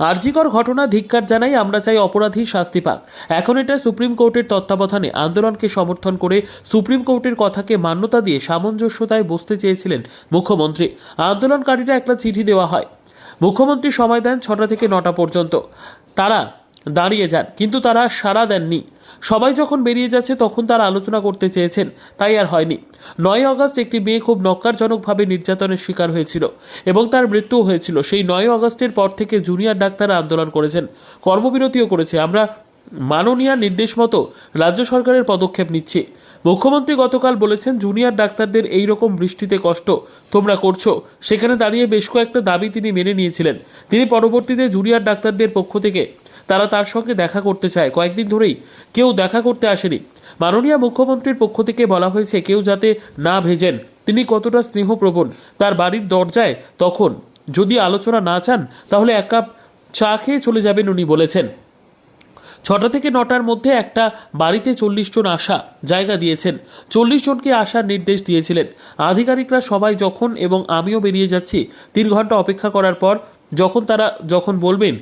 আরজিকর ঘটনা ধিক্কার জানাই, আমরা চাই অপরাধী শাস্তি পাক। এখন এটা সুপ্রিম কোর্টের তত্ত্বাবধানে আন্দোলনকে সমর্থন করে সুপ্রিম কোর্টের কথাকে মান্যতা দিয়ে সামঞ্জস্যতায় বসতে চেয়েছিলেন মুখ্যমন্ত্রী। আন্দোলনকারীরা একটা চিঠি দেওয়া হয়, মুখ্যমন্ত্রী সময় দেন 6টা থেকে 9টা পর্যন্ত। তারা দাঁড়িয়ে যান, কিন্তু তারা সাড়া দেননি। সবাই যখন বেরিয়ে যাচ্ছে তখন তারা আলোচনা করতে চেয়েছেন, তাই আর হয়নি। 9 আগস্ট একটি মেয়ে খুব নক্কারজনকভাবে নির্যাতনের শিকার হয়েছিল এবং তার মৃত্যুও হয়েছিল। সেই 9 আগস্টের পর থেকে জুনিয়র ডাক্তাররা আন্দোলন করেছেন, কর্মবিরতিও করেছে। আমরা মাননীয় নির্দেশ মতো রাজ্য সরকারের পদক্ষেপ নিচ্ছি। মুখ্যমন্ত্রী গতকাল বলেছেন, জুনিয়র ডাক্তারদের এই রকম বৃষ্টিতে কষ্ট তোমরা করছো। সেখানে দাঁড়িয়ে বেশ কয়েকটা দাবি তিনি মেনে নিয়েছিলেন। তিনি পরবর্তীতে জুনিয়র ডাক্তারদের পক্ষ থেকে তারা তার সঙ্গে দেখা করতে চায়। কয়েকদিন ধরেই কেউ দেখা করতে আসেনি। মাননীয় মুখ্যমন্ত্রীর পক্ষ থেকে বলা হয়েছে কেউ যাতে না ভেজেন। তিনি কতটা স্নেহপ্রবণ তার বাড়ির দরজায়, তখন যদি আলোচনা না চান তাহলে এক কাপ চা খেয়ে চলে যাবেন উনি বলেছেন। 6টা থেকে 9টার মধ্যে একটা বাড়িতে 40 জন আসা জায়গা দিয়েছেন, 40 জনকে আসার নির্দেশ দিয়েছিলেন আধিকারিকরা সবাই। যখন এবং আমিও বেরিয়ে যাচ্ছি 3 ঘন্টা অপেক্ষা করার পর, তারা যখন বলবেন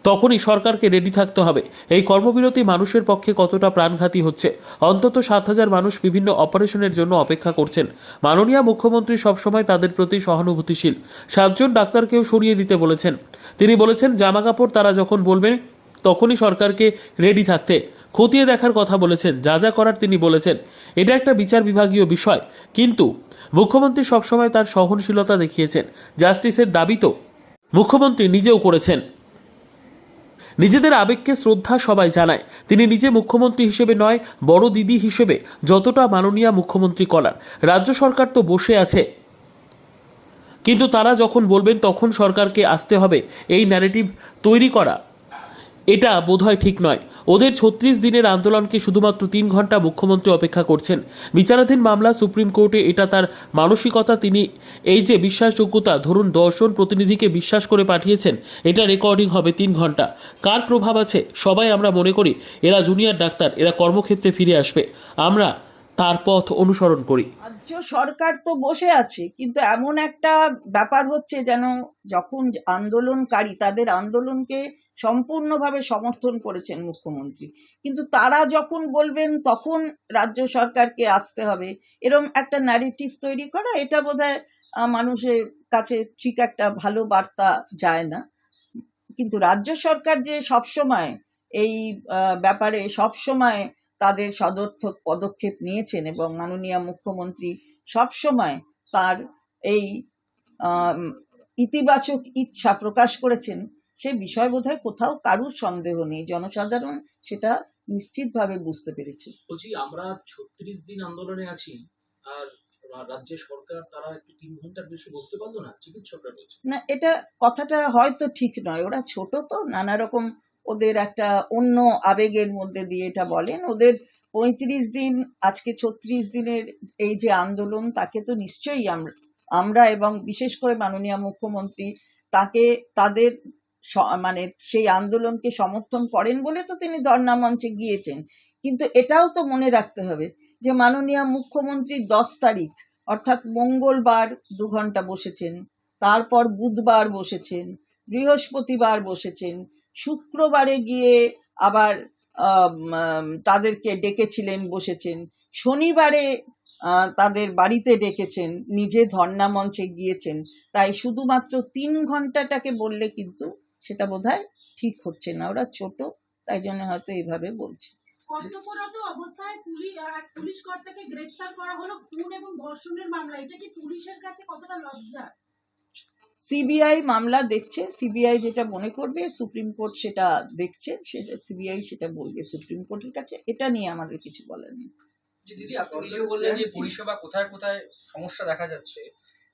তখনই সরকারকে রেডি থাকতে হবে। এই কর্মবিরতি মানুষের পক্ষে কতটা প্রাণঘাতী হচ্ছে। অন্তত 7,000 মানুষ বিভিন্ন অপারেশনের জন্য অপেক্ষা করছেন। মাননীয় মুখ্যমন্ত্রী সবসময় তাদের প্রতি সহানুভূতিশীল। 7 জন ডাক্তারকেও সরিয়ে দিতে বলেছেন। তিনি বলেছেন জামাকাপড় তারা যখন বলবেন তখনই সরকারকে রেডি থাকতে। খতিয়ে দেখার কথা বলেছেন, যা যা করার তিনি বলেছেন। এটা একটা বিচার বিভাগীয় বিষয়, কিন্তু মুখ্যমন্ত্রী সবসময় তার সহনশীলতা দেখিয়েছেন। জাস্টিসের দাবি তো মুখ্যমন্ত্রী নিজেও করেছেন। নিজেদের আবেগকে শ্রদ্ধা সবাই জানায়। তিনি নিজে মুখ্যমন্ত্রী হিসেবে নয়, বড় দিদি হিসেবে যতটা মাননীয় মুখ্যমন্ত্রী করার। রাজ্য সরকার তো বসে আছে, কিন্তু তারা যখন বলবেন তখন সরকারকে আসতে হবে, এই ন্যারেটিভ তৈরি করা এটা বোধহয় ঠিক নয়। ওদের 36 দিনের আন্দোলনকে শুধুমাত্র 3 ঘন্টা মুখ্যমন্ত্রী অপেক্ষা করছেন। বিচারাধীন মামলা সুপ্রিম কোর্টে, এটা তার মানসিকতা। তিনি এই যে বিশ্বাসযোগ্যতা, ধরুন 10 জন প্রতিনিধিকে বিশ্বাস করে পাঠিয়েছেন, এটা রেকর্ডিং হবে 3 ঘন্টা। কার প্রভাব আছে? সবাই আমরা মনে করি এরা জুনিয়র ডাক্তার, এরা কর্মক্ষেত্রে ফিরে আসবে। আমরা তার পথ অনুসরণ করি। রাজ্য সরকার তো বসে আছে, কিন্তু এমন একটা ব্যাপার হচ্ছে যেন যখন আন্দোলনকারী তাদের আন্দোলনকে সম্পূর্ণভাবে সমর্থন করেছেন মুখ্যমন্ত্রী, কিন্তু তারা যখন বলবেন তখন রাজ্য সরকারকে আসতে হবে, এরকম একটা ন্যারেটিভ তৈরি করা, এটা বোধহয় মানুষের কাছে ঠিক একটা ভালো বার্তা যায় না। কিন্তু রাজ্য সরকার যে সবসময় এই ব্যাপারে সবসময় তাদের সদর্থক পদক্ষেপ নিয়েছেন এবং মাননীয় মুখ্যমন্ত্রী সবসময় তার এই ইতিবাচক ইচ্ছা প্রকাশ করেছেন, সে বিষয় বোধহয় কোথাও কারুর সন্দেহ নেই। জনসাধারণ সেটা নিশ্চিতভাবে বুঝতে পেরেছে। বলছি, আমরা 36 দিন আন্দোলনে আছি, আর রাজ্যের সরকার তারা একটু 3 ঘন্টার বেশি বসতে পারলো না, চিকিৎসকরা বলছে। না, এটা কথাটা হয়তো ঠিক নয়। ওরা ছোট তো, নানা রকম ওদের একটা অন্য আবেগের মধ্যে দিয়ে এটা বলেন। ওদের 35 দিন, আজকে 36 দিনের এই যে আন্দোলন, তাকে তো নিশ্চয়ই আমরা এবং বিশেষ করে মাননীয় মুখ্যমন্ত্রী তাকে তাদের মানে সেই আন্দোলনকে সমর্থন করেন বলে তো তিনি ধর্ণা মঞ্চে গিয়েছেন। কিন্তু এটাও তো মনে রাখতে হবে যে মাননীয় মুখ্যমন্ত্রী 10 তারিখ অর্থাৎ মঙ্গলবার 2 ঘন্টা বসেছেন, তারপর বুধবার বসেছেন, বৃহস্পতিবার বসেছেন, শুক্রবারে গিয়ে আবার তাদেরকে ডেকেছিলেন, বসেছেন, শনিবারে তাদের বাড়িতে ডেকেছেন, নিজে ধর্ণা মঞ্চে গিয়েছেন। তাই শুধুমাত্র 3 ঘন্টাটাকে বললে কিন্তু সেটা বোধহয় ঠিক হচ্ছে না। ওরা ছোট, তাই জন্য হয়তো এইভাবে বলছে। কর্তব্যরত অবস্থায় পুলিশ কর্তাকে গ্রেফতার করা হলো খুন এবং ধর্ষণের মামলা, এটা কি পুলিশের কাছে কতটা লজ্জা? সিবিআই মামলা দেখছে, সিবিআই যেটা মনে করবে সুপ্রিম কোর্ট সেটা দেখছে, সেটা সিবিআই সেটা বলবে সুপ্রিম কোর্টের কাছে। এটা নিয়ে আমাদের কিছু বলার নেই। দিদি, আপনি নিজেও বললেন যে পরিষেবা কোথায় কোথায় সমস্যা দেখা যাচ্ছে,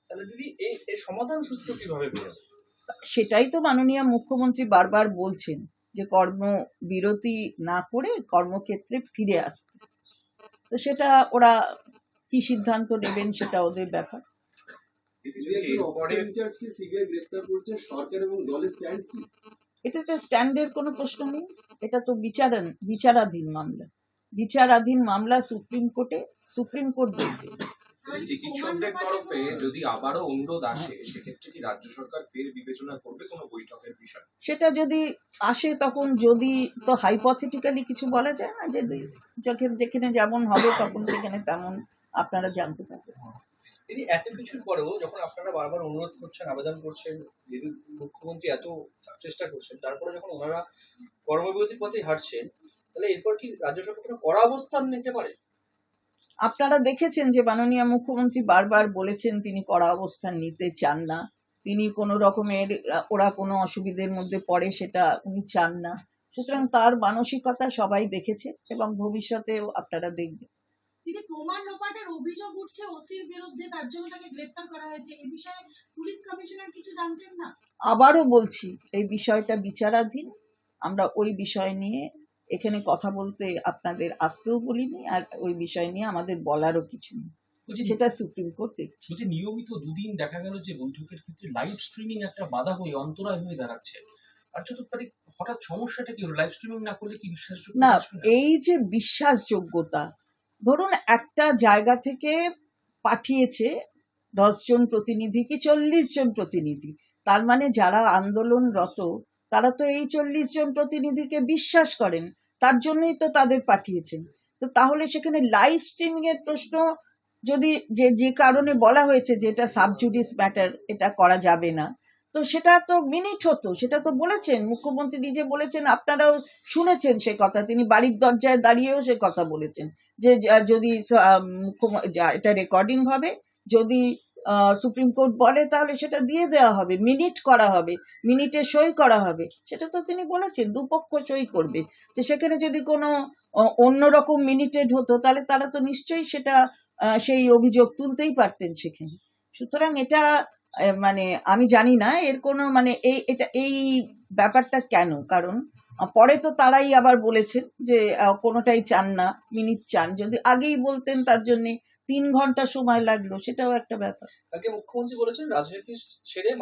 তাহলে দিদি এই সমাধান সূত্র কিভাবে বেরোবে? সেটাই তো মাননীয় মুখ্যমন্ত্রী বারবার বলছেন যে কর্মবিরতি না করে কর্মক্ষেত্রে ফিরে আসতে। তো সেটা ওরা কি সিদ্ধান্ত নেবেন সেটা ওদের ব্যাপার। এটা তো স্ট্যান্ডের কোনো প্রশ্ন নেই, এটা তো বিচারাধীন মামলা। বিচারাধীন মামলা সুপ্রিম কোর্টে, সুপ্রিম কোর্ট দেখবে। আর চিকিৎসকদের প্রমাণ তরফে লোপাটের যদি আবারও অনুরোধ আসে সেক্ষেত্রে কি রাজ্য সরকার ফের বিবেচনা করবে কোনো বৈঠকের বিষয়? সেটা যদি আসে তখন, যদি তো হাইপথেটিক্যালি কিছু বলা যায় না, যে যেখানে যেমন হবে তখন সেখানে তেমন আপনারা জানতে পারবেন। তিনি এত কিছুর পরেও যখন আপনারা বারবার অনুরোধ করছেন, আবেদন করছেন, যদি মুখ্যমন্ত্রী এত চেষ্টা করছেন, তারপরে যখন ওনারা কর্মবিরতির পথে হাঁটছেন, তাহলে এরপর কি রাজ্য সরকার কোনো কড়া অবস্থান নিতে পারে? আপনারা দেখেছেন যে মাননীয় মুখ্যমন্ত্রী বারবার বলেছেন তিনি কড়া অবস্থান নিতে চান না, তিনি কোনো রকমের ওরা কোনো অসুবিধের মধ্যে পড়ে সেটা উনি চান না। সুতরাং তার মানসিকতা সবাই দেখেছে এবং ভবিষ্যতেও আপনারা দেখবেন। তিনি প্রমাণ লোপাটের অভিযোগ উঠছে ওসির বিরুদ্ধে, তার জন্য তাকে গ্রেফতার করা হয়েছে, এই বিষয়ে পুলিশ কমিশনার কিছু জানতেন না? আবারও বলছি, এই বিষয়টা বিচারাধীন, আমরা ওই বিষয় নিয়ে এখানে কথা বলতে আপনাদের আসতেও বলিনি, আর ওই বিষয় নিয়ে আমাদের বলারও কিছু নেই, সেটা সুপ্রিম কোর্ট দেখছে। বলছি নিয়মিত দুদিন দেখা গেল যে বৈঠকের ক্ষেত্রে লাইভ স্ট্রিমিং একটা বাধা হয়ে অন্তরায় হয়ে দাঁড়াচ্ছে। আর 4 তারিখ হঠাৎ সমস্যাটা কি হলো? লাইভ স্ট্রিমিং না করলে কি বিশ্বাসযোগ্য না, আসবে না? এই যে বিশ্বাসযোগ্যতা, ধরুন একটা জায়গা থেকে পাঠিয়েছে 10 জন প্রতিনিধি কি 40 জন প্রতিনিধি, তার মানে যারা আন্দোলনরত তারা তো এই 40 জন প্রতিনিধিকে বিশ্বাস করেন, তার জন্যই তো তাদের পাঠিয়েছেন। তো তাহলে সেখানে লাইভ স্ট্রিমিং এর প্রশ্ন, যদি যে কারণে বলা হয়েছে যে এটা সাবজুডিস ম্যাটার, এটা করা যাবে না, তো সেটা তো মিনিট হতো, সেটা তো বলেছেন মুখ্যমন্ত্রী নিজে বলেছেন, আপনারাও শুনেছেন সে কথা, তিনি বাড়ির দরজায় দাঁড়িয়েও সে কথা বলেছেন যে যদি এটা রেকর্ডিং হবে, যদি সুপ্রিম কোর্ট বলে তাহলে সেটা দিয়ে দেওয়া হবে, মিনিট করা হবে, মিনিটে সই করা হবে, সেটা তো তিনি বলেছেন দুপক্ষ সই করবে। তো সেখানে যদি কোনো অন্যরকম মিনিটেড হতো তাহলে তারা তো নিশ্চয়ই সেটা সেই অভিযোগ তুলতেই পারতেন সেখানে। সুতরাং এটা মানে আমি জানি না এর কোনো মানে এই ব্যাপারটা কেন, কারণ পরে তো তারাই আবার বলেছেন যে কোনোটাই চান না, মিনিট চান। যদি আগেই বলতেন তার জন্য 3 ঘন্টা সময় লাগলো, সেটাও একটা ব্যাপার। কালকে মুখ্যমন্ত্রী বলেছেন রাজনীতি ছেড়ে